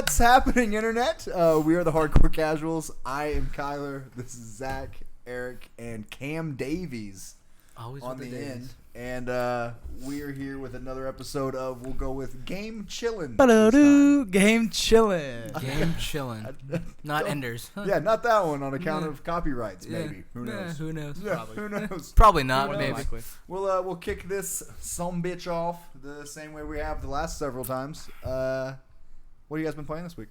What's happening, Internet? We are the Hardcore Casuals. I am Kyler. This is Zach, Eric, and Cam Davies. Always on with the Davies. end. And we are here with another episode of, we'll go with Game Chillin'. Game Chillin'. Game chillin'. Not Enders. Huh? Yeah, not that one on account of copyrights, maybe. Who knows? Who knows? Yeah, Probably. who knows? Probably not, Who maybe. knows? We'll kick this sumbitch off the same way we have the last several times. What have you guys been playing this week?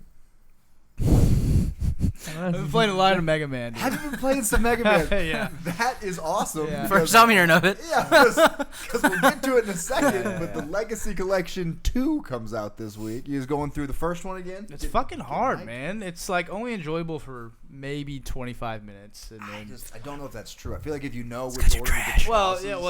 I've been playing a lot of Megaman. Have you been playing some Megaman? Yeah. That is awesome. Yeah. First time hearing of it. Yeah, because we'll get to it in a second. Yeah. But the Legacy Collection 2 comes out this week. You just going through the first one again? It's fucking hard, man. It's like only enjoyable for maybe 25 minutes, and then I don't know if that's true. I feel like if you know which order to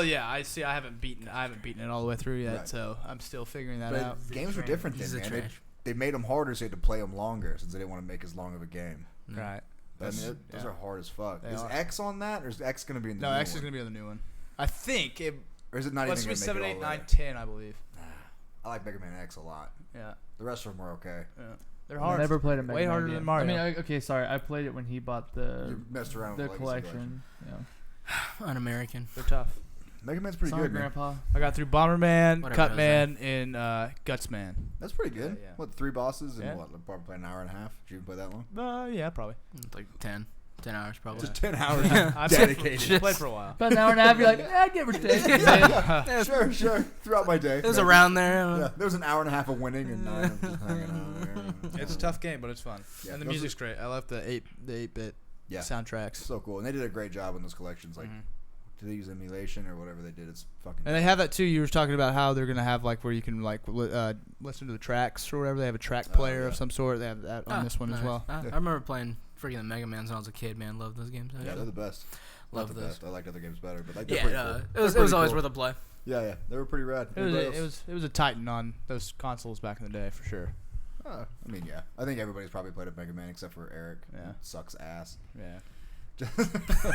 get I see. I haven't beaten it all the way through yet, Right. so I'm still figuring that But out. games were different He's then, a man. trash. They made them harder so you had to play them longer since they didn't want to make as long of a game. Right. Those are hard as fuck. They Is are. X on that, or is X going to be in the No, new X is one? gonna be on the new one. I think it. Or is it not Let's even be going to make 7, it 8, all 9, the way? 10, I believe. I like Mega Man X a lot. Yeah. The rest of them are okay. Yeah. They're I hard. never played a Mega Way Man harder game. than Mario. I mean, okay, sorry. I played it when he bought the You messed around the with the Legacy Collection. collection. Yeah. Un-American. They're tough. Mega Man's pretty Sorry, good, man. Grandpa. I got through Bomberman, Whatever Cutman, and Gutsman. That's pretty good. Yeah. What, 3 bosses in Yeah. what? Probably play an hour and a half? Did you even play that long? Yeah, probably. It's like 10 hours probably. Just 10 hours I've dedicated. played for a while. About an hour and a half, you're like, give or take. Yeah. Sure. Throughout my day. It was around there. Yeah, there was an hour and a half of winning and 9 of just hanging out there. It's a tough game, but it's fun. Yeah, And the those music's great. I love the 8-bit Yeah. soundtracks. So cool. And they did a great job in those collections. Like, Mhm. did they use emulation or whatever they did? It's fucking And they have that too. You were talking about how they're gonna have like where you can like listen to the tracks or whatever. They have a track player of some sort. They have that on this one as well. I remember playing freaking the Megamans when I was a kid, man. Loved those games. Yeah, they're the best. Love Not the those. best. I liked other games better, but like, they're Yeah, pretty no, cool. it They're was pretty always cool. worth a play. Yeah, they were pretty rad. It was a titan on those consoles back in the day for sure. I mean, yeah. I think everybody's probably played a Mega Man except for Eric. Yeah. Who sucks ass. Yeah.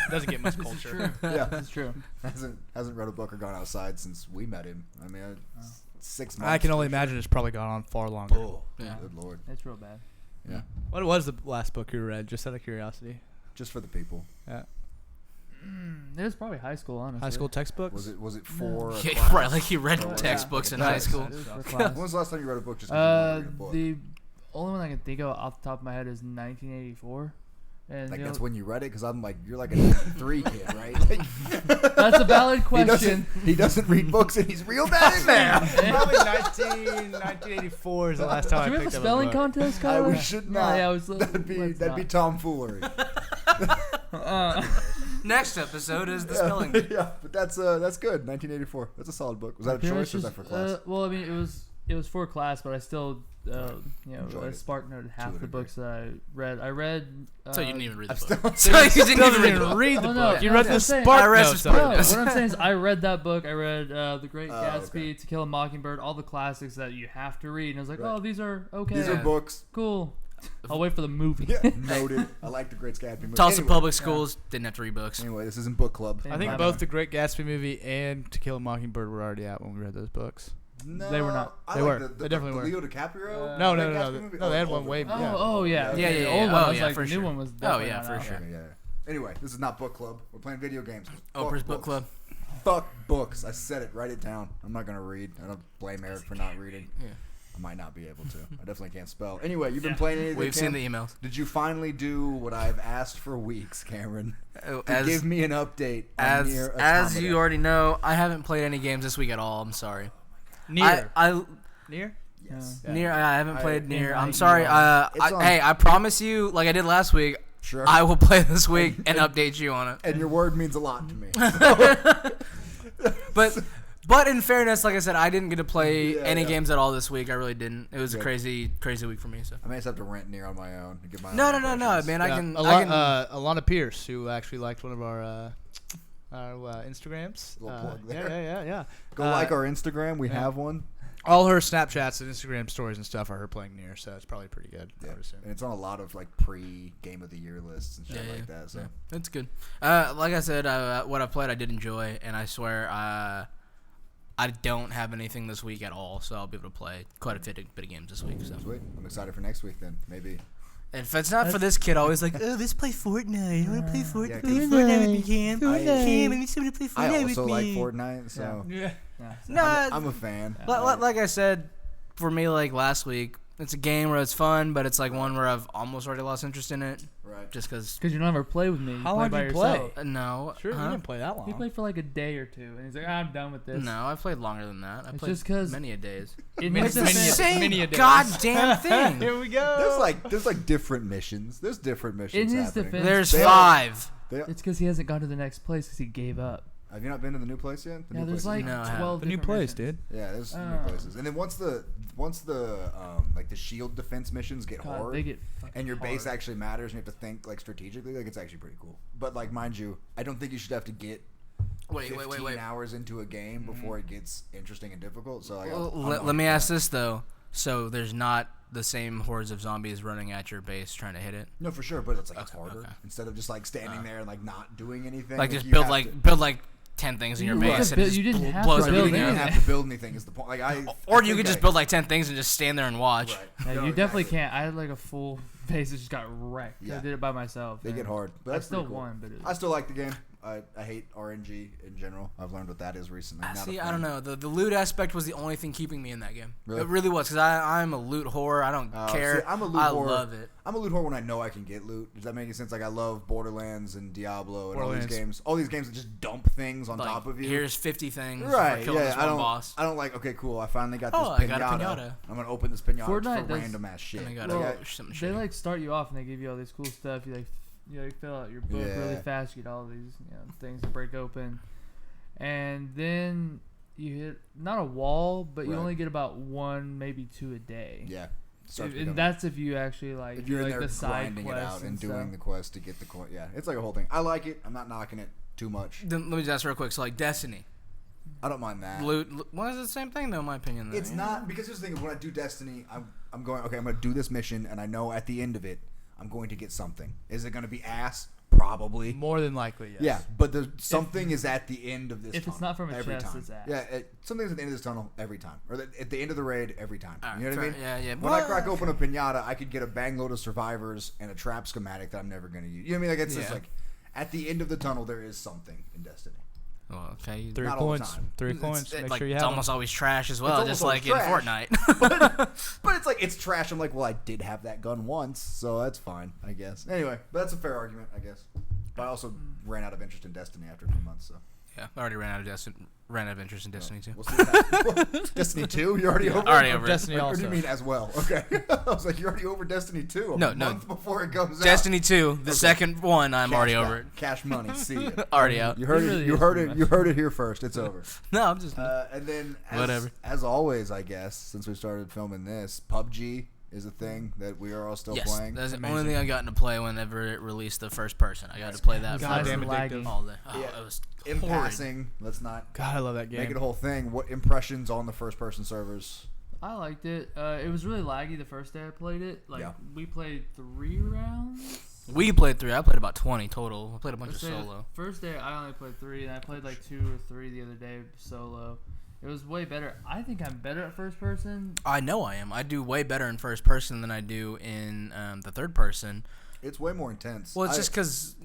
Doesn't get much culture. Yeah, That's true. hasn't read a book or gone outside since we met him. I mean, 6 months. I can only imagine it's probably gone on far longer. Oh, Yeah. good lord. It's real bad. Yeah, What was the last book you read? Just out of curiosity. just for the people. Yeah. It was probably high school, honestly. High school textbooks. Was it for? a Yeah, class? right, like you read Yeah. textbooks in Yeah. high school. It was for When class. was the last time you read a book just 'cause you wanted to read a book? The only one I can think of off the top of my head is 1984. And Like, you that's know, when you read it? Because I'm like, you're like a 93 kid, right? Like, that's a valid he question. doesn't read books and he's real bad at math. Probably 1984 is the last time Do I we have a picked up spelling a book. contest, Kyler? We should No, not. yeah, let's that'd be not. tomfoolery. Next episode is the spelling bee. Yeah, but that's good. 1984. That's a solid book. Was that a Pretty choice or much was that for class? well, I mean, it was for class, but I still, Enjoyed it. spark noted To half a the degree. books that I read. I read. So you didn't even read the I'm book. still- So you didn't Doesn't even read the even book. read the Oh, no, book. You no, read I'm the saying- spark I read notes some of No, it. what I'm saying is I read that book. I read The Great Oh, Gatsby, okay. To Kill a Mockingbird, all the classics that you have to read. And I was like, Right. oh, these are okay. These are books. Cool. I'll wait for the movie. Yeah, noted. I like the Great Gatsby movie. Tulsa Anyway, public schools didn't have to read books. Anyway, this isn't book club. I think My both bad. The Great Gatsby movie and To Kill a Mockingbird were already out when we read those books. No, They were not. I They like were. The They definitely the were. Leo DiCaprio. No, No, Great no, Gatsby no. movie? No, they had one older way. one. Oh, yeah. Yeah, okay, yeah, the yeah. old Oh, one. I was yeah, like, for the sure. new one was Oh, definitely yeah, not for out. sure. Okay, yeah. Anyway, this is not book club. We're playing video games. Oprah's Fuck book club. Fuck books. I said it. Write it down. I'm not gonna read. I don't blame Eric for not reading. Yeah. I might not be able to. I definitely can't spell. Anyway, you've been playing anything? We've Cam? seen the emails. Did you finally do what I've asked for weeks, Cameron? To As, give me an update on Nier as Automata. you already know, I haven't played any games this week at all. I'm sorry. Near. I Near? Yes. Yeah. Nier. I haven't played I- Nier. I- I'm sorry. It's on- Hey, I promise you, like I did last week, Sure. I will play this week and update you on it. And your word means a lot to me. But in fairness, like I said, I didn't get to play Yeah, any yeah. games at all this week. I really didn't. It was a Good. crazy week for me. So I may just have to rent Nier on my own and get my no, own impressions. man. I can. Alana Pierce, who actually liked one of our Instagrams. Little plug there. Yeah. Go like our Instagram. We yeah. have one. All her Snapchats and Instagram stories and stuff are her playing Nier, so it's probably pretty good. I Yeah. would assume. And it's on a lot of like pre-game of the year lists and shit like that. So That's good. Like I said, what I played, I did enjoy, and I swear, I don't have anything this week at all, so I'll be able to play quite a bit of games this week. So. Sweet. I'm excited for next week then. Maybe. If it's not for this kid, always like, oh, let's play Fortnite. I want to play Fortnite. Yeah, Play Fortnite with me, Cam. Cam, I need somebody to play I Fortnite with also like me. Fortnite, so Yeah. Nah, I'm a fan. like I said, for me, like last week, it's a game where it's fun, but it's like one where I've almost already lost interest in it. Right. Just because. Because you don't ever play with me. How long by did you play? yourself. No. Sure, huh? you didn't play that long. He played for like a day or two, and he's like, I'm done with this. No, I played longer than that. I It's played just 'cause many a days. In It's his the defense- same many a days. goddamn thing. Here we go. There's like different missions. There's different missions In his happening. defense- There's They are- 5. It's because he hasn't gone to the next place because he gave up. Have you not been to the new place yet? The Yeah, new there's place like is- No, I haven't. 12 the new different place, missions. dude. Yeah, there's new Oh. places. And then once the like the shield defense missions get God, hard, they get fucking and your base hard. actually matters, and you have to think like strategically, like it's actually pretty cool. But like mind you, I don't think you should have to get 15 hours into a game before it gets interesting and difficult. So like, Let me ask this though. So there's not the same hordes of zombies running at your base trying to hit it. No, for sure, but it's like it's Okay, harder okay. instead of just like standing there and like not doing anything. Like just you build have to- build like 10 things in your You base wouldn't and it build- just you didn't have blows to you build everything didn't up. even have to build anything. Is the point? Like Or I you think could just I- build like 10 things and just stand there and watch. Right. Yeah, No, you definitely exactly. can't. I had like a full base that just got wrecked. Yeah. I did it by myself. They and get hard, but I that's still pretty cool. won, but I still like the game. I hate RNG in general. I've learned what that is recently. Not a See, fan. I don't know. The loot aspect was the only thing keeping me in that game. Really? It really was because I'm a loot whore. I don't care. See, I'm a loot I whore. love it. I'm a loot whore when I know I can get loot. Does that make any sense? Like I love Borderlands and Diablo and all Borderlands. these games. All these games that just dump things on Like, top of you. here's 50 things Right? for killing Yeah. this I one don't. boss. I don't like. Okay, cool. I finally got Oh, this I got a pinata. I'm gonna open this pinata Fortnite for does- random ass shit. And I got Well, something They shitty. like start you off and they give you all this cool stuff. You like fill out your book really Yeah. fast. You get all these things to break open, and then you hit not a wall, but you Right. only get about 1, maybe 2 a day. Yeah. Starts And becoming- that's if you actually like if do you're in like there the side grinding it quests out and stuff. doing the quest to get the coin. Yeah, it's like a whole thing. I like it. I'm not knocking it too much. Then let me just ask real quick. So like Destiny, I don't mind that. loot. Well, it's the same thing though, in my opinion. Though, It's yeah. not because here's the thing: when I do Destiny, I'm going. Okay, I'm going to do this mission, and I know at the end of it, I'm going to get something. Is it going to be ass? Probably. More than likely, yes. Yeah, but the something is at the end of this. if it's tunnel not from a every chest, time. it's ass. Yeah, something's at the end of this tunnel every time, or at the end of the raid every time. All right, You know what I fair- mean? Yeah, yeah. When I crack open a pinata, I could get a bang load of survivors and a trap schematic that I'm never going to use. You know what I mean? Like it's just Yeah. like at the end of the tunnel, there is something in Destiny. Well, okay. 3 Not all the coins. time. 3 coins. It's, Make like, sure you it's have almost them. always trash as well, almost just like always in trash. Fortnite. But it's like it's trash. I'm like, well, I did have that gun once, so that's fine, I guess. Anyway, but that's a fair argument, I guess. But I also ran out of interest in Destiny after a few months, so. Yeah, I already ran out of interest in Destiny too. We'll see what happens. Destiny 2? You're already over it? Already Or over it. Destiny Or also. do you mean as well? Okay. I was like, you're already over Destiny 2 a No, month before it comes out. Destiny 2, the Okay. second one, I'm Cash already out. over it. Cash money. See ya. Already out. You heard It it. really You is heard pretty it. much. You heard it here first. It's over. No, I'm just. And then, Whatever. as always, I guess, since we started filming this, PUBG is a thing that we are all still Yes, playing. that's the Amazing. only thing I got to play whenever it released the first person. I got to play that God for damn addictive. all day. Oh, Yeah. it was In horrid. passing, let's not God, I love that game. make it a whole thing. What impressions on the first-person servers? I liked it. It was really laggy the first day I played it. Like Yeah. we played 3 rounds. We played 3. I played about 20 total. I played a bunch Let's of say the solo. First day I only played 3, and I played like 2 or 3 the other day solo. It was way better. I think I'm better at first person. I know I am. I do way better in first person than I do in the third person. It's way more intense. Well, it's just because,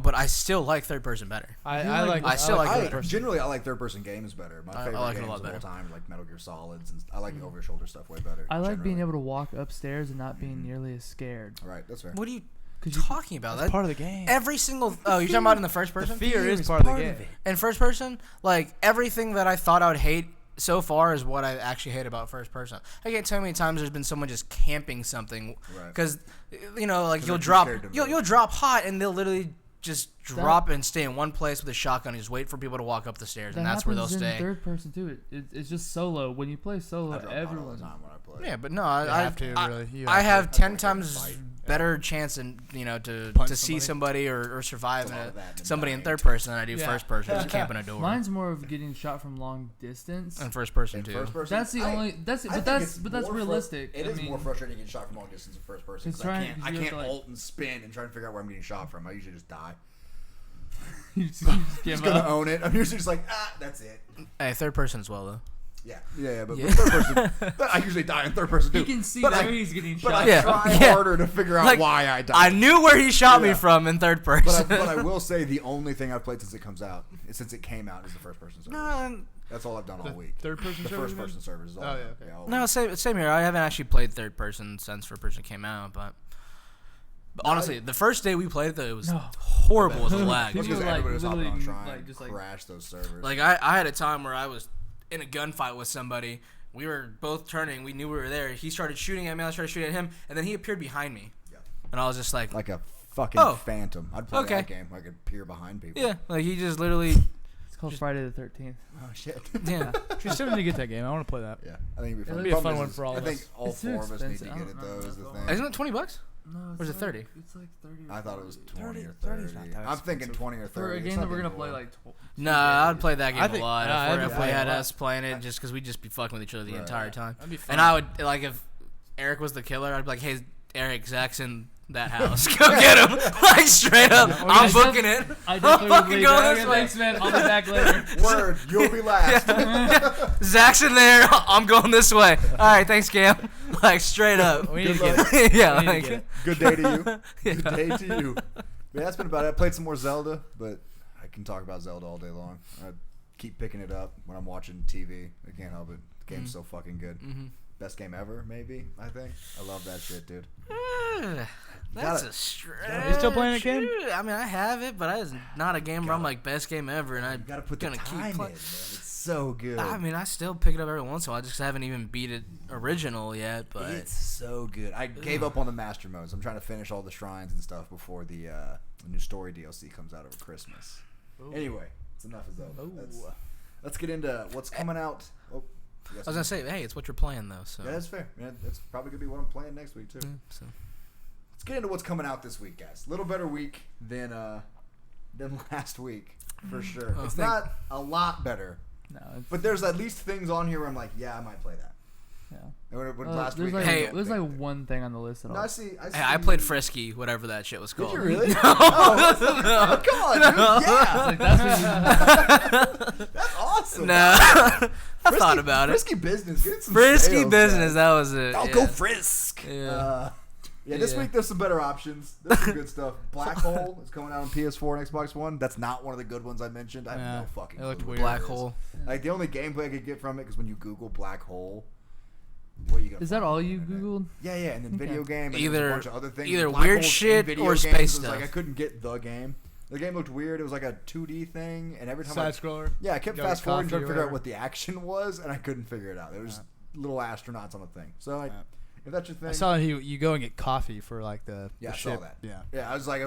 but I still like third person better. I still like third it. person. Generally, I like third-person games better. My I favorite like it a games lot of all better. time are like Metal Gear Solids, and I like the over-your-shoulder stuff way better. I like being generally. able to walk upstairs and not being nearly as scared. Right, that's fair. What are you 'Cause you- talking about? That's part of the game. Every single. Oh, you're talking about in the first person? fear is part of the game. In first person, like everything that I thought I would hate so far is what I actually hate about first person. I can't tell you how many times there's been someone just camping something Right. because like you'll they're too drop scared to move. you'll drop hot and they'll literally just drop and stay in one place with a shotgun and just wait for people to walk up the stairs and That that's where they'll happens in stay. third person too. It's just solo. When you play solo, I drop out all the everyone. time when I play. Yeah, but no, You I have to, really. You I have have to. 10 times fight. better chance in to Punch see somebody or survive A lot of that and somebody in dying. third person than I do Yeah. first person just camping a door. Mine's more of getting shot from long distance. And first person In too. first person, That's the only. That's I but think that's it's but that's more realistic. It I is mean, more frustrating getting shot from long distance in first person It's because I trying- can't, you I have can't to, like- alt and spin and try to figure out where I'm getting shot from. I usually just die. You just give Just gonna up. own it. I'm usually just like, that's it. Hey, third person as well though. Yeah, but Yeah. with third person, I usually die in third person too. You can see But where I- he's getting But shot. I Yeah. try Yeah. harder to figure out Like, why I died. I knew where he shot me Yeah. from in third person. But I will say the only thing I've played since it came out, is the first person server. No, That's all I've done all week. Third person The server, first person servers is all. Oh, I've yeah, done. okay. all no, week. same here. I haven't actually played third person since first person came out, but honestly, the first day we played it, though, it was No. horrible as a lag. That's People because like everybody was hopping on literally, trying like, just like- crash those servers. Like I had a time where I was in a gunfight with somebody. We were both turning. We knew we were there. He started shooting at me. I started shooting at him, and then he appeared behind me. Yeah. And I was just like a fucking Oh. phantom. I'd play Okay. that game. I could peer behind people. yeah, like he just literally, It's called Friday the 13th. Oh shit. yeah. We still need to get that game. I want to play that. Yeah, I think it'd be fun. It'll be a Problem fun one is, for all I of think us. all It's too four of us need to expensive. get I it don't though. know Is the what's thing. going Isn't it $20? No, Or is it 30? It's like 30. I thought it was 20 or 30 's 30. not that I'm thinking expensive. 20 or 30. For a It's game that not we're the gonna more. play like. Nah, I'd play that game I think- a lot yeah, I'd if we play had a lot. us playing it, just because we'd just be fucking with each other the Right. entire time. That'd be fun. And I would like if Eric was the killer, I'd be like, "Hey, Eric, Zach's in that house. Go get him!" Like straight up, I'm booking it. I I'm definitely fucking believe going that. this Okay, way. thanks, man. I'll be back later. Word, you'll be last. Zach's in there. I'm going this way. All right, thanks, Cam. Like straight up. We need to Good get it. Yeah, We need to like, get it. Good day to you. Good day to you. Yeah, that's been about it. I played some more Zelda, but I can talk about Zelda all day long. I keep picking it up when I'm watching TV. I can't help it. The game's so fucking good. Mhm. Best game ever, maybe, I think. I love that shit, dude. That's gotta- a stretch. Are you still playing the game? I mean, I have it, but it's not a game where I'm like best game ever, and You I'm gotta put the gonna time keep in, playing. man. It's so good. I mean, I still pick it up every once in a while. I just haven't even beat it original yet, but It's so good. I gave up on the master modes. I'm trying to finish all the shrines and stuff before the new story DLC comes out over Christmas. Anyway, it's enough of Zelda. Let's get into what's coming out. Oh, I was gonna say, hey, it's what you're playing though. So yeah, that's fair. Yeah, that's probably gonna be what I'm playing next week too. so. Let's get into what's coming out this week, guys. A little better week than last week for sure. Oh, It's thank- not a lot better, No, it's, but there's at least things on here where I'm like, yeah, I might play that. yeah. And when There's last week, like, I Hey, didn't there's think like of it. one thing on the list at all. No, I see. Hey, I played Frisky, whatever that shit was Did called. you really? No. Oh, come on, dude. Yeah. Like, that's what you, That's awesome. No, I thought about it. Frisky business. Get some Frisky sales, business. guys. That was it. I'll yeah. go frisk. Yeah. Yeah, this Yeah. week there's some better options. There's some good stuff. Black Hole is coming out on PS4 and Xbox One. That's not one of the good ones I mentioned. I have Yeah, no fucking it looked clue what weird. Black it is. Hole. Like the only gameplay I could get from it is when you Google Black Hole. What are you gonna is that find all on the you internet? googled? Yeah, and then Okay. video game. And Either- there's a bunch of other things. either Black weird holes in shit video or games space was Like stuff. I couldn't get the game. The game looked weird. It was like a 2D thing, and every time Side scroller. I kept Go get fast forwarding trying coffee to or figure out whatever. what the action was, and I couldn't figure it out. There was little astronauts on the thing. So if that's your thing, I saw that you go and get coffee for like the Yeah, the I saw ship. that. Yeah. yeah, I was like,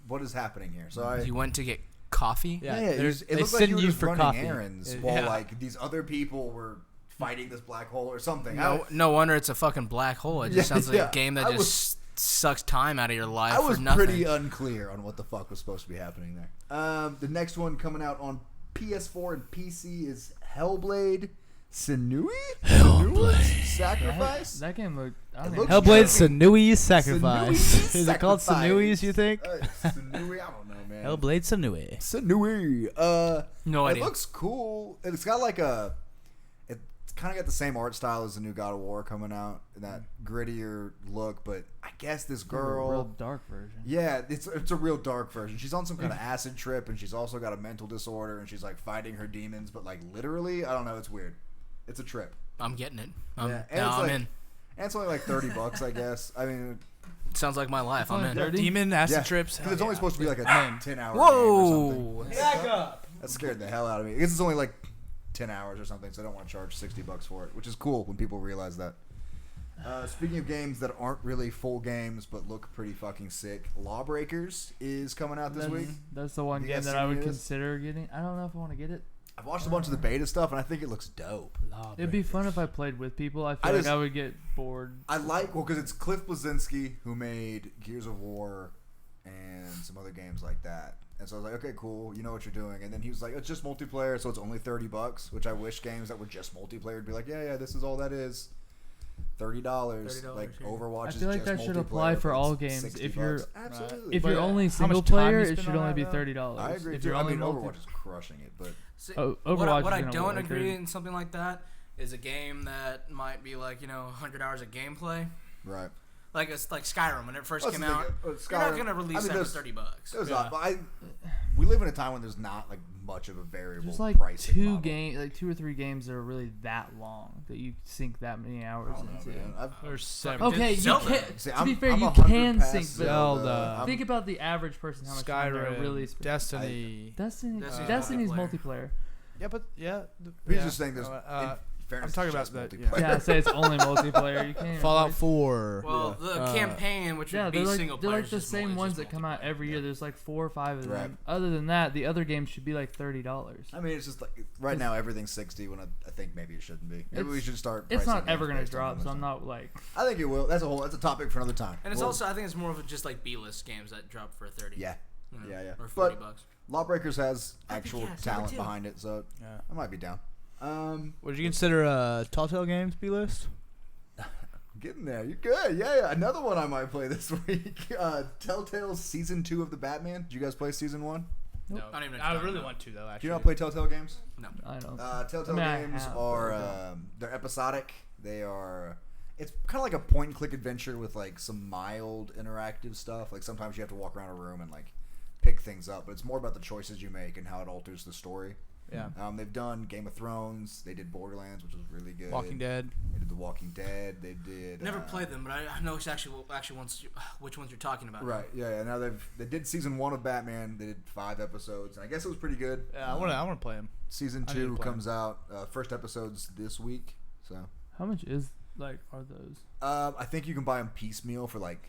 what is happening here? So I You went to get coffee. Yeah, it, there's- it they looked like send you were you just for running coffee. errands It- while yeah. like these other people were fighting this black hole or something. No wonder it's a fucking black hole. It just Yeah, sounds like yeah. a game that I just sucks time out of your life I was for nothing. pretty unclear on what the fuck was supposed to be happening there. The next one coming out on PS4 and PC is Hellblade Senui? Hellblade Sacrifice? That game looked. I It don't looks even Hellblade terrible. Senui's Sacrifice. Senui's Is it called Sacrifice. Senui's, you think? Senui? I don't know, man. Hellblade Senui. Senui. No It idea. looks cool. It's got like it's kind of got the same art style as the new God of War coming out, that grittier look. But I guess this a girl, real dark version. yeah, it's a real dark version. She's on some kind of acid trip, and she's also got a mental disorder, and she's like fighting her demons, but like literally, I don't know. It's weird. It's a trip. I'm getting it. Yeah, and Now it's I'm like- in. And it's only like $30, I guess. I mean, Sounds like my life. I'm only in. 30. Demon acid yeah, trips. because it's only supposed to be like a I'm in. 10-hour game or Whoa. something. Back up. That scared the hell out of me. I guess it's only like 10 hours or something, so I don't want to charge $60 for it, which is cool when people realize that. Speaking of games that aren't really full games but look pretty fucking sick, Lawbreakers is coming out this That's, week. that's the one You game guys that I seen would this? consider getting. I don't know if I want to get it. I've watched a bunch of the beta stuff, and I think it looks dope. It'd be fun if I played with people. I feel I like just- I would get bored. I like, well, because it's Cliff Bleszinski who made Gears of War and some other games like that. And so I was like, okay, cool, you know what you're doing. And then he was like, it's just multiplayer, so it's only $30, which I wish games that were just multiplayer would be like, yeah, this is all that is. $30. $30, Like yeah. Overwatch I is feel like just that should apply multiplayer, for but all it's games. 60 If you're bucks. Absolutely. if But you're only how single much time player, you it spend should on only that, be though? $30. I agree. If Too. you're I only mean, multi- Overwatch is crushing it, but See, Overwatch what I is gonna don't work, agree dude. in something like that is a game that might be like 100 hours of gameplay. right. Like it's like Skyrim when it first That's came the thing, out. You're not Skyrim- gonna release that for there's- $30. there's Yeah. not, but we live in a time when there's not like much of a variable There's like pricing model. two or three games that are really that long that you sink that many hours I don't know, into. man. There's 7. Okay, you Zelda. can. See, To be I'm- fair, I'm you 100 can past sink. Zelda. Think about the average person. How much time they're Skyrim, really spend. Destiny. Destiny's multiplayer. Yeah, but yeah. He's just saying this. I'm talking about that, multiplayer. Yeah, I say it's only multiplayer. You can't. even Fallout play- 4. Well, Yeah. the campaign, which Yeah, would they're be like single they're player, like the same ones that come out every year. There's like 4 or 5 of them. Right. Other than that, the other games should be like $30. I mean, it's just like right now everything's 60 when I think maybe it shouldn't be. Maybe we should start. It's not pricing ever games gonna based on drop, so I'm numbers. not like. I think it will. That's a topic for another time. And it's Well, also, I think it's more of just like B-list games that drop for 30. yeah, you know, yeah. Or But- $40. Lawbreakers has actual yeah, so talent too. behind it, so Yeah. I might be down. Would you consider Telltale Games B-list? Getting there. You're good. Yeah. Another one I might play this week. Telltale's Season 2 of the Batman. Did you guys play Season 1? No. I don't even know what I you're really talking want to, though, Do actually. you not play Telltale games? No. I don't. Telltale I games have, are but I they're episodic. They are. It's kind of like a point and click adventure with like some mild interactive stuff. Like sometimes you have to walk around a room and like pick things up, but it's more about the choices you make and how it alters the story. Yeah. They've done Game of Thrones. They did Borderlands, which was really good. Walking Dead. They did The Walking Dead. They did. Never played them, but I know which ones you're talking about. Right. Yeah. Now they did Season 1 of Batman. They did 5 episodes, and I guess it was pretty good. Yeah, I want to play them. Season I need to 2 play 'em. comes out. First episode's this week. So. How much is are those? I think you can buy them piecemeal for like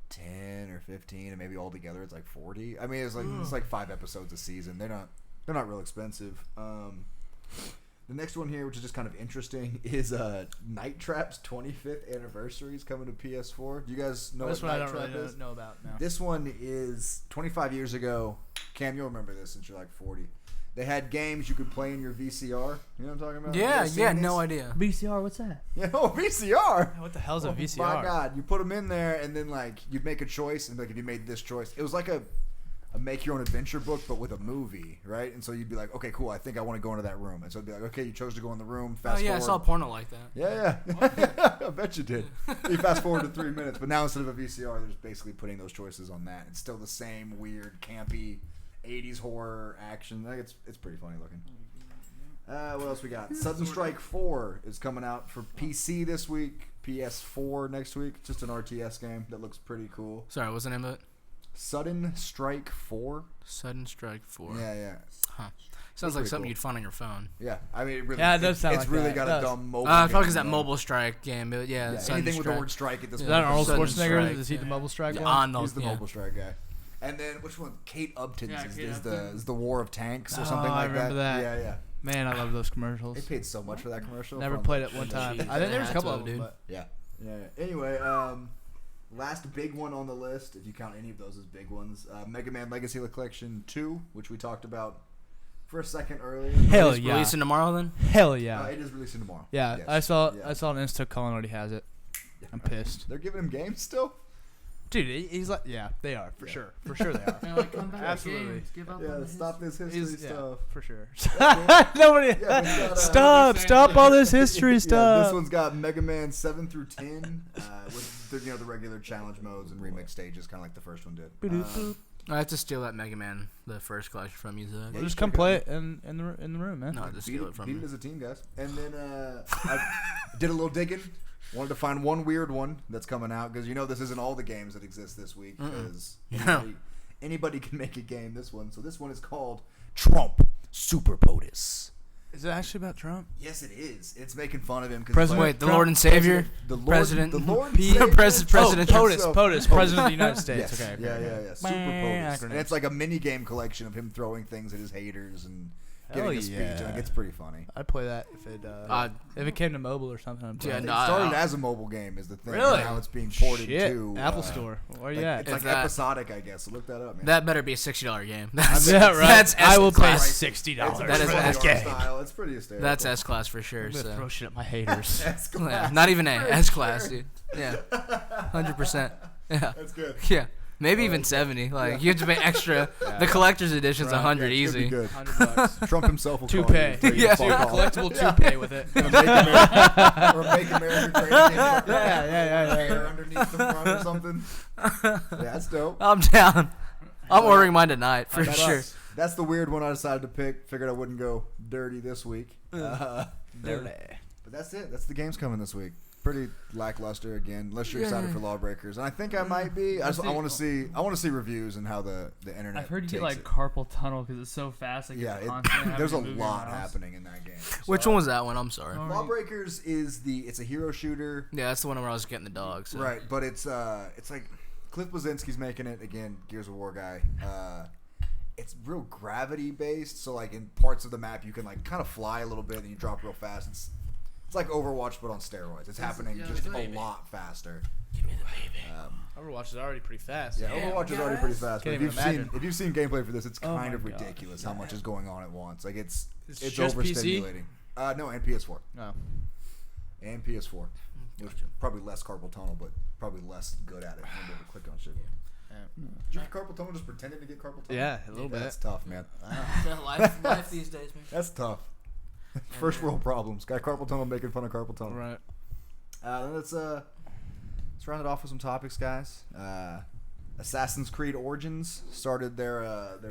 10 or 15, and maybe all together it's like 40. I mean, it's like 5 episodes a season. They're not real expensive. The next one here, which is just kind of interesting, is Night Trap's 25th anniversary is coming to PS4. Do you guys know This what one I Night don't Trap really is? know about now. This one is 25 years ago. Cam, you'll remember this since you're like 40. They had games you could play in your VCR. You know what I'm talking about? You Yeah, guys seen yeah, these? no idea. VCR, what's that? Yeah, VCR. What the hell's a Oh VCR? my God, you put them in there, and then like you'd make a choice, and like if you made this choice, it was like a make your own adventure book, but with a movie, right? And so you'd be like, okay, cool, I think I want to go into that room, and so it'd be like, okay, you chose to go in the room. Oh Fast yeah, I forward. saw porno like that. Yeah. I bet you did. You fast forward to 3 minutes, but now instead of a VCR, they're just basically putting those choices on that. It's still the same weird, campy 80s horror action. Like it's pretty funny looking. What else we got? Sudden Strike 4 is coming out for PC this week, PS4 next week. It's just an RTS game that looks pretty cool. Sorry, what's the name of it? Sudden Strike 4? Sudden Strike 4. Yeah. Sounds like pretty something cool. you'd find on your phone. Yeah, I mean, it really, Yeah, it does sound it's like really that. got It a does. dumb mobile Probably game, because that though. Mobile Strike game, but yeah, Yeah, Sudden anything with the Strike. word strike at this Is point. that Arnold Sudden Schwarzenegger? Strike. Is he the mobile strike Yeah, guy? Arnold, He's the yeah. mobile strike guy. And then which one? Kate Upton's Yeah, is, Kate is Upton. the War of Tanks or Oh, something I like remember that. Yeah. Man, I love those commercials. They paid so much for that commercial. Never from, played like, it one the- time. Jeez, I think they there was a had couple to, of them, dude. but Yeah. Anyway, last big one on the list, if you count any of those as big ones, Mega Man Legacy Collection 2, which we talked about for a second earlier. Hell Release- yeah. Releasing tomorrow then? hell yeah. It is releasing tomorrow. Yeah, Yes. I saw Yeah. on Insta Colin already has it. I'm pissed. They're giving him games still? Dude, he's like, yeah, they are for Yeah. sure. For sure they are. They're like, come back Absolutely. games, give up on Yeah, the stop this history He's, yeah, stuff. for sure. cool. Nobody. Yeah, but it's got, Stop all this history Yeah, stuff. this one's got Mega Man 7 through 10 with the regular challenge modes and remix stages, kind of like the first one did. Boop-doop-boop. I have to steal that Mega Man, the first collection from you, Zach. Yeah, Well, you just should come go. play it in the room, man. No, just Beat steal it from it you. as a team, guys. And then I did a little digging. Wanted to find one weird one that's coming out because this isn't all the games that exist this week because anybody can make a game. This one, so this one is called Trump Super POTUS. Is it actually about Trump? Yes, it is. It's making fun of him. Cause President- Wait, the Trump- Lord and Savior? the Lord, President- the Lord, P- and Savior? President- Oh, POTUS, So- POTUS, President of the United States. Yes. Okay. Yeah. Super Bah, POTUS. acronyms. And it's like a mini game collection of him throwing things at his haters and giving a speech. yeah. Like, it's pretty funny. I'd play that if it came to mobile or something. I'd play Yeah, it. It no, started as a mobile game, is the thing. Really? Now it's being ported Shit. to Apple Store. Where you at? It's like that- episodic, I guess. So look that up, man. That better be a $60 game. Yeah, right. That's I will pay S-class. $60 That is for S- that game. style. It's pretty hysterical. That's S-class for sure. I'm gonna So. throw shit at my haters. Yeah, not even A. S-class, dude. Yeah. 100%. Yeah. That's good. Yeah. Maybe even 70. Like, you have to pay extra. The collector's edition's Right. 100 Yeah, it's gonna be easy. good. $100. Trump himself will call Toupee. you. Tell you to Yeah. fuck off. Collectible toupee with it. Or make America great again. Yeah. Hair underneath the front or something. Yeah, that's dope. I'm down. I'm ordering mine tonight for That's- sure. That's the weird one I decided to pick. Figured I wouldn't go dirty this week. Dirty. But that's it. That's the games coming this week. Pretty lackluster again, unless you're excited for Lawbreakers, and I think I might be. I want to see. I want to see reviews and how the internet. I've heard you get takes like it. carpal tunnel because it's so fast. Like Yeah, it's constantly having there's to a move your lot mouse. happening in that game. Which one was that one? I'm sorry. Oh. Lawbreakers is it's a hero shooter, Yeah, that's the one where I was getting the dog. So. right? But it's like Cliff Bleszinski's making it again. Gears of War guy. It's real gravity based, so like in parts of the map you can like kind of fly a little bit and you drop real fast. It's like Overwatch but on steroids. It's happening yeah, just the a baby. lot faster. Give me the baby. Overwatch is already pretty fast. Yeah, Overwatch is already pretty fast. But Can't even imagine. if you've seen gameplay for this, it's Oh kind my of God. ridiculous how much is going on at once. Like it's It's just PC? overstimulating. No, and PS4 No. and PS4. Which Gotcha. probably less carpal tunnel, but probably less good at it. I'm able to click on shit. Yeah. Did you get carpal tunnel just pretending to get carpal tunnel? Yeah, a little bit. That's tough, man. life these days, man. That's tough. First world problems. Got carpal tunnel making fun of carpal tunnel. Right. Let's round it off with some topics, guys. Assassin's Creed Origins started their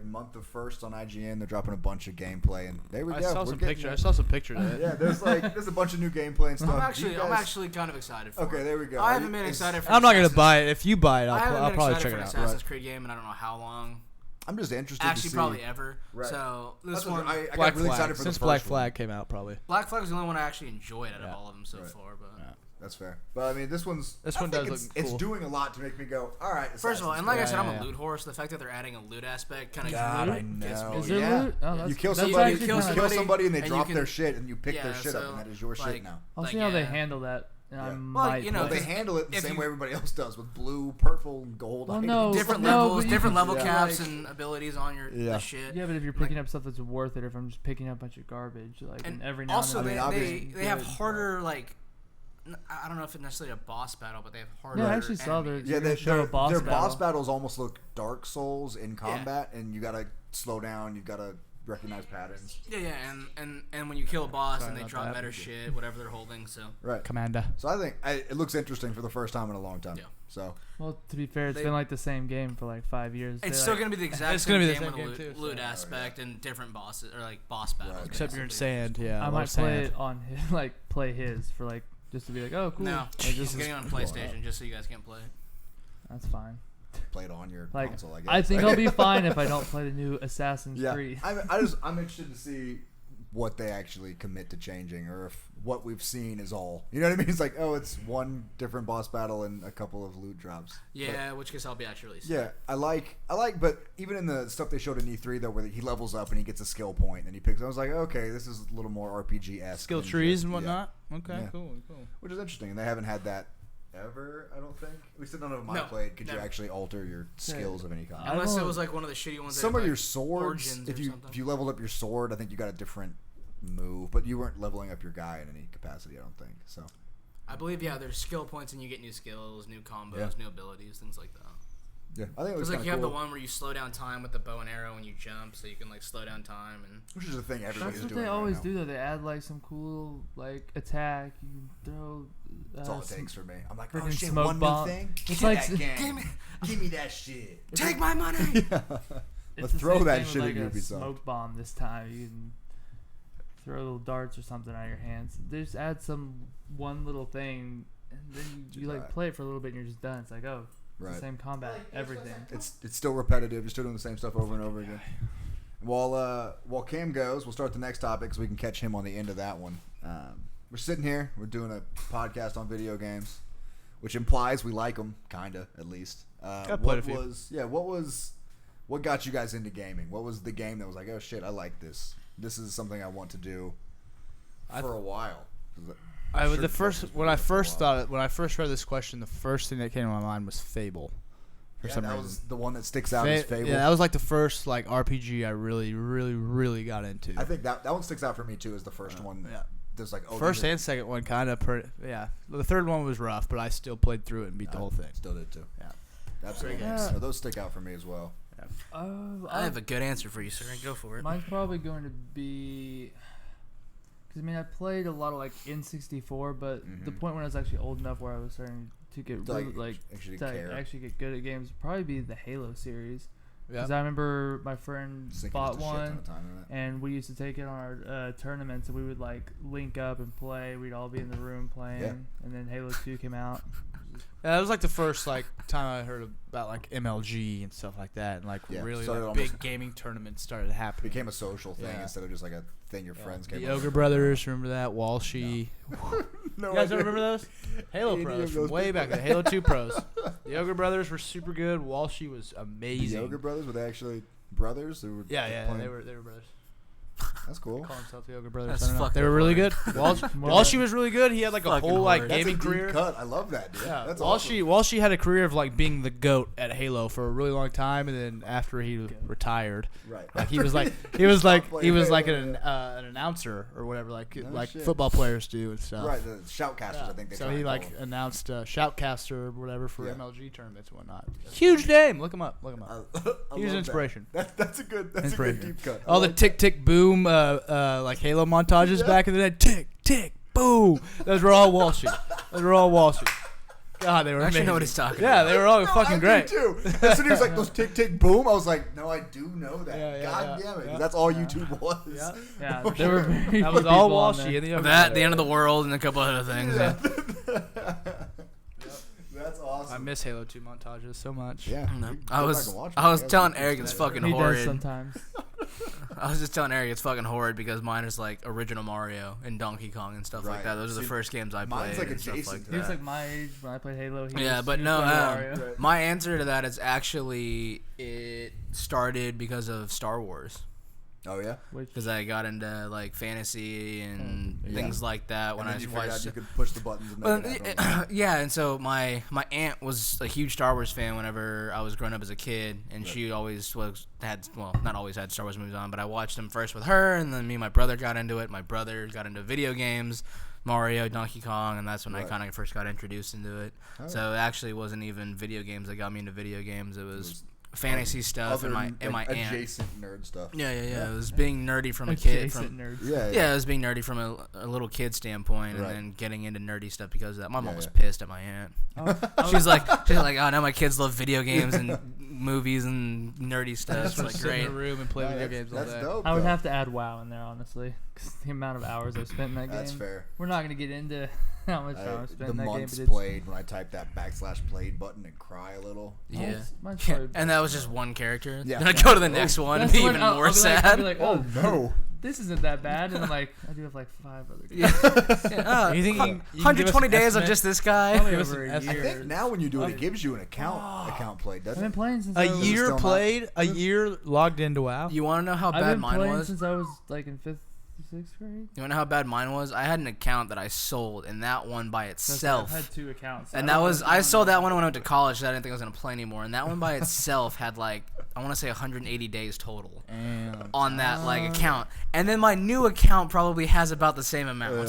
month of first on IGN. They're dropping a bunch of gameplay, and there we I go. saw We're some getting pictures. there. I saw some pictures of it. Yeah, there's a bunch of new gameplay and stuff. I'm actually kind of excited for Okay, it. there we go. I haven't been excited for I'm not gonna Assassin's- buy it. If you buy it, I haven't I'll been probably excited check for it an out. Assassin's Creed game, and I don't know how long. I'm just interested Actually, to see. probably ever. Right. So this That's what one, I got Black really Flag. excited for Since the Black first Flag came out, probably. Black Flag is the only one I actually enjoyed out of Yeah. all of them so Right. far. But Yeah. That's fair. But I mean, this one does think look it's cool. doing a lot to make me go, all right. first of all, Assassin's and like I Creed. said, I'm Yeah. a loot horse. The fact that they're adding a loot aspect kind of God, I gets know. me. Is there Yeah. loot? Oh, that's, You kill that's somebody, actually you kinda- kill somebody, and they and drop you their can- shit, and you pick their yeah, shit up, so, and that is your like, shit now. I'll like, see how they yeah. handle that. And I Yeah. Well, might you know, Well, play they it. handle it the if same you- way everybody else does, with blue, purple, and gold. Well, items. no, Different no, levels, but you different can- level yeah. caps and abilities on your Yeah. the shit. Yeah, but if you're picking up stuff that's worth it, if I'm just picking up a bunch of garbage, like and every now also and I then, mean, they have good. harder like I don't know if it's necessarily a boss battle, but they have harder. Yeah, I actually saw enemies. Yeah, They're gonna show a boss their battle. boss battles almost look Dark Souls in combat, and you gotta slow down. You gotta recognize patterns. Yeah, and when you kill a boss, Sorry and they about drop that. better shit, whatever they're holding. So Right. Commander. So I think it looks interesting for the first time in a long time. Yeah. So Well, to be fair, it's They- been like the same game for like 5 years. it's They, still like, gonna be the exact It's same gonna be the game same with a game loot, too, loot so- aspect and different bosses or like boss battles. Right. Except you're in basically. sand. Yeah. I a lot might of play sand. it on his, like play his for like just to be like, oh cool. No, Like, he's this is, getting on PlayStation just so you guys can't play. that's fine. play it on your Like console. I guess. I think I'll be fine if I don't play the new Assassin's Yeah. Creed. I'm interested to see what they actually commit to changing, or if what we've seen is all. You know what I mean? It's like, oh, it's one different boss battle and a couple of loot drops. Yeah, which case I'll be actually really But, yeah, I like, but even in the stuff they showed in E3 though, where he levels up and he gets a skill point and he picks. I was like, okay, this is a little more RPG-esque. Skill than trees just- and yeah. whatnot. Okay. Yeah. Cool. Which is interesting, and they haven't had that ever. I don't think. At least none of them I No, played. Could you never. actually alter your skills of any kind? I Unless it don't- was like one of the shitty ones. Some that of have, your like, swords, origins if or you something. leveled up your sword, I think you got a different move, but you weren't leveling up your guy in any capacity. I don't think so. I believe there's skill points and you get new skills, new combos, Yeah. new abilities, things like that. Yeah, I think it was Because like kind you of have cool. the one where you slow down time with the bow and arrow when you jump, so you can like slow down time and. Which is the thing everybody's That's what doing they right always now. do though. They add like some cool like attack. You can throw. That's all it takes for me. I'm like, oh freaking shit, smoke one bomb. new thing. It's Get like that game. Give me- Give me that shit. Take my money. Yeah. Let's the throw same that thing with, shit like at a Ubisoft. smoke bomb this time. You can throw little darts or something out of your hands. They just add some one little thing, and then you like Right. play it for a little bit, and you're just done. It's like, oh, it's Right. the same combat, everything. It's still repetitive. You're still doing the same stuff over and over again. While Cam goes, we'll start the next topic so we can catch him on the end of that one. We're sitting here. We're doing a podcast on video games, which implies we like them, kinda at least. I've played a few. What got you guys into gaming? What was the game that was like, oh shit, I like this? this is something I want to do for a while. When I first read this question, the first thing that came to my mind was Fable. For some reason. Was the one that sticks out as Fable. Yeah, that was like the first like RPG I really, really, really got into. I think that one sticks out for me too as the first one. Yeah. There's like first and second one kind of the third one was rough, but I still played through it and beat the whole thing. Still did too. Yeah. Absolutely. Yeah. So those stick out for me as well. I have a good answer for you, sir. Go for it. Mine's probably going to be. Because, I mean, I played a lot of, like, N64, but the point when I was actually old enough where I was starting to get really, actually get good at games would probably be the Halo series. Because I remember my friend bought one, and we used to take it on our tournaments, and we would, like, link up and play. We'd all be in the room playing, and then Halo 2 came out. Yeah, that was like the first like time I heard about like MLG and stuff like that, and like really like big gaming tournaments started happening. Became a social thing instead of just like a thing your friends came. The Ogre Brothers, remember that? Walshy. No, you guys don't remember those? Halo pros from way back then. Halo 2 pros. The Ogre Brothers were super good. Walshy was amazing. The Ogre Brothers, were they actually brothers? Who were yeah, they were brothers. That's cool. Call themselves the Ogre Brothers. That's they were really good. Walshy was really good. He had like a whole like gaming That's a career. Deep cut. I love that, dude. Yeah, that's Walshy had a career of like being the GOAT at Halo for a really long time, and then after he retired, right? He was like an announcer or whatever, like football players do and stuff. Right, the shoutcasters. I think they. So he like announced shoutcaster or whatever for MLG tournaments and whatnot. Huge name. Look him up. Huge inspiration. That's a good deep cut. All the tick tick boom like Halo montages back in the day. Tick tick boom. Those were all Walshy. God, they were I actually amazing. know what he's talking Yeah, about. they were all fucking great. Too. As soon as he was like those tick tick boom, I was like, no, I do know that. Yeah, God damn it, 'cause that's all YouTube was. Yeah, they were very That was good all people on Walshy in the That, the end of the world, and a couple other things. Yeah. That's awesome. I miss Halo 2 montages so much. Yeah, I was telling Eric it's fucking He horrid. does sometimes. I was just telling Eric it's fucking horrid because mine is like original Mario and Donkey Kong and stuff like that. Those are the first games I played. Mine's like and stuff adjacent like to He was that. like my age when I played Halo. But no, Mario. my answer to that is actually it started because of Star Wars. Oh yeah, Because I got into like fantasy and things like that when I watched. You could push the buttons. And Yeah, and so my aunt was a huge Star Wars fan whenever I was growing up as a kid, and she always not always had Star Wars movies on, but I watched them first with her, and then me and my brother got into it. My brother got into video games, Mario, Donkey Kong, and that's when I kind of first got introduced into it. So it actually wasn't even video games that got me into video games. It was fantasy stuff and my aunt. Adjacent nerd stuff. Yeah. It was being nerdy from a kid. Yeah, it was being nerdy from a little kid standpoint, and Right. then getting into nerdy stuff because of that. My mom was yeah. pissed at my aunt. She's like, oh, now my kids love video games and movies and nerdy stuff. It's like Sit great. in a room and play video games all That's day. dope. I would though. have to add WoW in there, honestly, because the amount of hours I've spent in that game. That's fair. We're not going to get into how much time I've spent The in that game. months But it's, played when I type that /played button and cry a little. Yeah. mine's probably- And that was just one character. Yeah. Then I go to the next one and That's be when even I'll more be sad. I'll be like, oh No. this isn't that bad, and I'm like, I do have like 5 other games. You think you can give us 120 an days of estimate? just this guy. Probably Give us over an a estimate. I year. think now when you do it, it gives you an account played, I've doesn't been it? playing since A I was, year still not- played, a year logged into WoW. You want to know how I've bad been mine playing was? since I was like in 5th, 6th grade. You want to know how bad mine was? I had an account that I sold, and that one by itself. I had 2 accounts. And that was I sold that one when I went to college. So I didn't think I was gonna play anymore. And that one by itself had like I want to say 180 days total on that like account. And then my new account probably has about the same amount.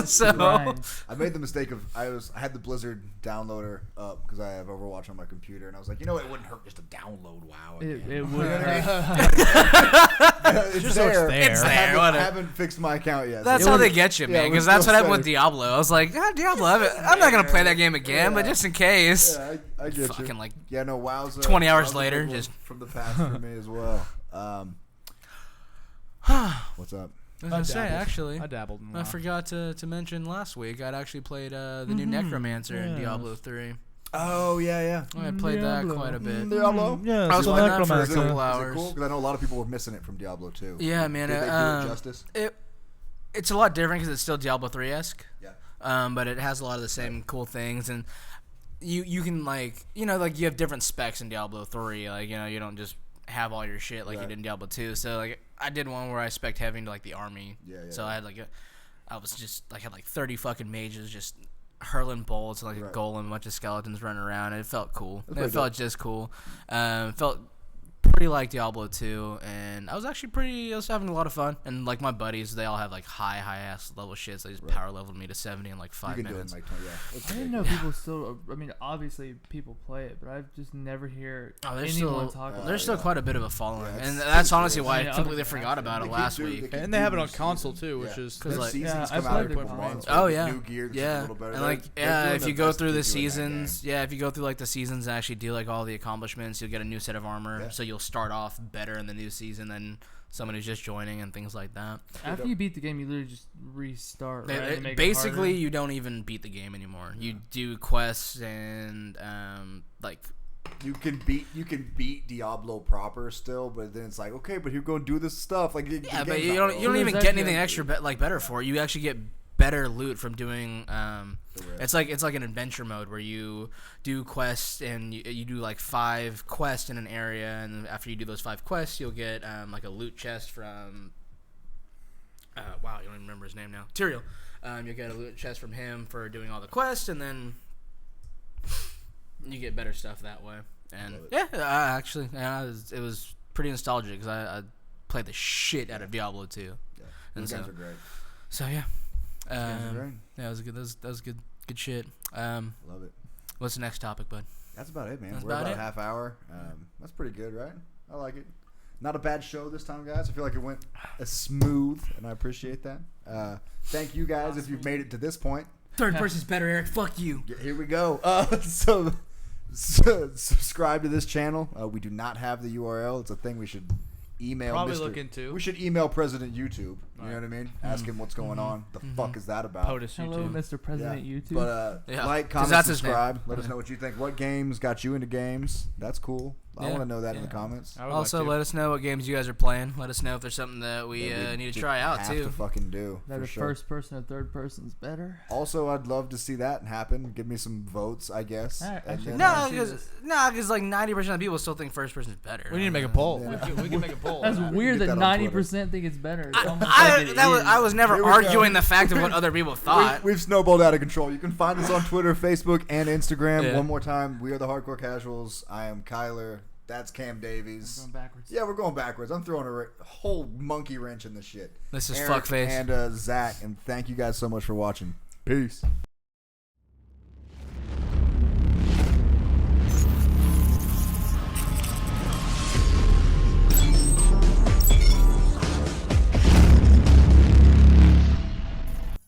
So Grind. I made the mistake of I had the Blizzard downloader up because I have Overwatch on my computer, and I was like, it wouldn't hurt just to download WoW. Again. It would. It's Just so it's there. there. It's I there. haven't, I haven't fixed my account yet. that's so how it they was- get you, yeah, man. it Because was that's what still happened with safe. Diablo. I was like, Diablo. I'm not gonna play that game again, but just in case. Yeah, I get Fucking you. like Yeah, no, WoW's 20 hours WoW's a later, big one just- from the past for me as well. What's up? I was gonna say actually. I dabbled in WoW. I forgot to mention last week. I'd actually played the new Necromancer in Diablo 3. Oh yeah. I played that quite a bit. Diablo. Yeah, I was so playing that for a Is it, couple is it hours. cool? Because I know a lot of people were missing it from Diablo 2. Yeah, man. Did they do it justice? It's a lot different because it's still Diablo 3-esque. Yeah. But it has a lot of the same cool things, and you can like you have different specs in Diablo 3. Like you don't just have all your shit like you Right. did in Diablo 2. So like I did one where I spec heavy into like the army. Yeah. So I had I was just like had like 30 fucking mages just hurling bolts like a golem, a bunch of skeletons running around. And it felt cool. It felt just cool. Felt pretty like Diablo 2, and I was having a lot of fun. And like my buddies, they all have like high ass level shit, so they just power leveled me to 70 in like 5 minutes. Do it in like I didn't know people still. I mean, obviously people play it, but I've just never hear anyone talk about it. There's still quite a bit of a following, and that's honestly why I completely forgot about it last week. And they have it on console too, which is because like seasons come out every month. Oh yeah, new gear, yeah, a little better. And like if you go through the seasons, if you go through like the seasons and actually do like all the accomplishments, you'll get a new set of armor. So you'll start off better in the new season than someone who's just joining and things like that. After you beat the game, you literally just restart. Right? Basically, you don't even beat the game anymore. Yeah. You do quests and like. You can beat Diablo proper still, but then it's like, okay, but you're going to do this stuff like but you don't even get anything extra better for it. You actually get better loot from doing it's like an adventure mode where you do quests and you do like 5 quests in an area, and after you do those 5 quests you'll get like a loot chest from wow, you don't even remember his name now, Tyrael. You'll get a loot chest from him for doing all the quests, and then you get better stuff that way. And actually it was pretty nostalgic because I played the shit out of Diablo 2. Yeah, those games are great. So yeah. Yeah, that was good. That was good shit. Love it. What's the next topic, bud? That's about it, man. We're about a half hour. That's pretty good, right? I like it. Not a bad show this time, guys. I feel like it went smooth, and I appreciate that. Thank you guys if you've made it to this point. Third person's better, Eric. Fuck you. Here we go. So subscribe to this channel. We do not have the URL. It's a thing we should email. Look into. We should email President YouTube. You know what I mean? Ask him what's going on. The fuck is that about? Hello, Mr. President YouTube. But like, comment, subscribe. Let us know what you think. What games got you into games? That's cool. I want to know that in the comments. Also, let us know what games you guys are playing. Let us know if there's something that we need to try out too. To fucking do. That a first person or third person's better. Also, I'd love to see that happen. Give me some votes, I guess. No, because like 90% of people still think first person is better. We need to make a poll. We can make a poll. That's weird that 90% think it's better. I was never arguing the fact of what other people thought. We've snowballed out of control. You can find us on Twitter, Facebook, and Instagram. Yeah. One more time, we are the Hardcore Casuals. I am Kyler. That's Cam Davies. We're going backwards. Yeah, we're going backwards. I'm throwing a whole monkey wrench in this shit. This is Eric Fuckface. And Zach. And thank you guys so much for watching. Peace.